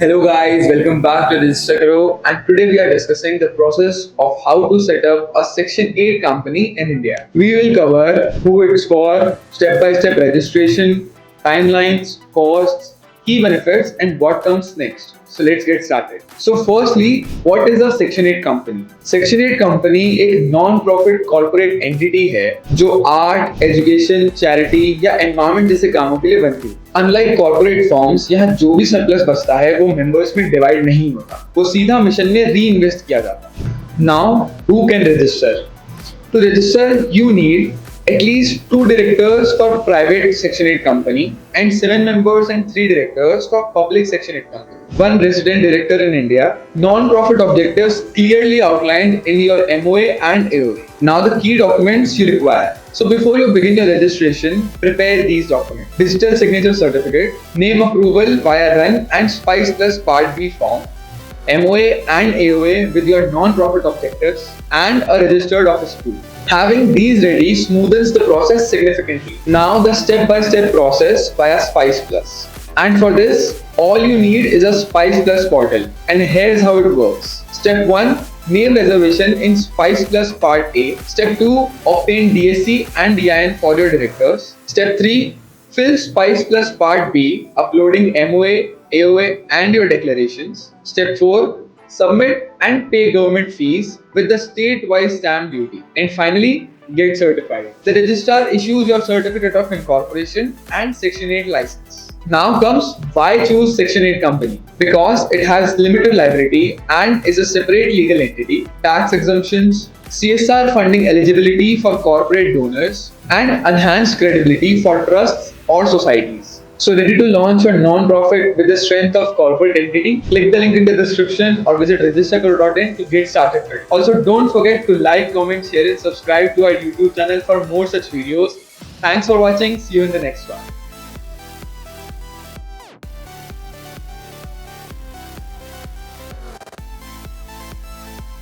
Hello guys, welcome back to this Sakaro, and today we are discussing the process of how to set up a Section 8 company in India. We will cover who it's for, step-by-step registration, timelines, costs, key benefits, and what comes next. So let's get started. So firstly, what is a Section 8 company? Section 8 company एक non-profit corporate entity है जो art, education, charity या environment जैसे कामों के लिए बनती है। अनलाइक कॉर्पोरेट फॉर्म्स, यहाँ जो भी सरप्लस बचता है वो मेंबर्स में डिवाइड नहीं होता, वो सीधा मिशन में री इन्वेस्ट किया जाता है। Now who can register? To register, you need at least 2 directors for private Section 8 company and 7 members and 3 directors for public Section 8 company. One resident director in India. Non-profit objectives clearly outlined in your MOA and AOA. Now the key documents you require. So before you begin your registration, prepare these documents. Digital signature certificate, name approval via RUN and Spice Plus Part B form, MOA and AOA with your non-profit objectives, and a registered office pool. Having these ready smoothens the process significantly. Now the step-by-step process via Spice Plus. And for this, all you need is a Spice Plus portal. And here's how it works. Step 1. Name reservation in Spice Plus Part A. Step 2. Obtain DSC and DIN for your directors. Step 3. Fill Spice Plus Part B, uploading MOA, AOA and your declarations. Step 4. Submit and pay government fees with the state-wise stamp duty. And finally, get certified. The registrar issues your certificate of incorporation and Section 8 license. Now comes why choose Section 8 company? Because it has limited liability and is a separate legal entity, tax exemptions, CSR funding eligibility for corporate donors, and enhanced credibility for trusts or societies. So ready to launch your non-profit with the strength of corporate entity? Click the link in the description or visit registerco.in to get started. Also, don't forget to like, comment, share and subscribe to our YouTube channel for more such videos. Thanks for watching. See you in the next one.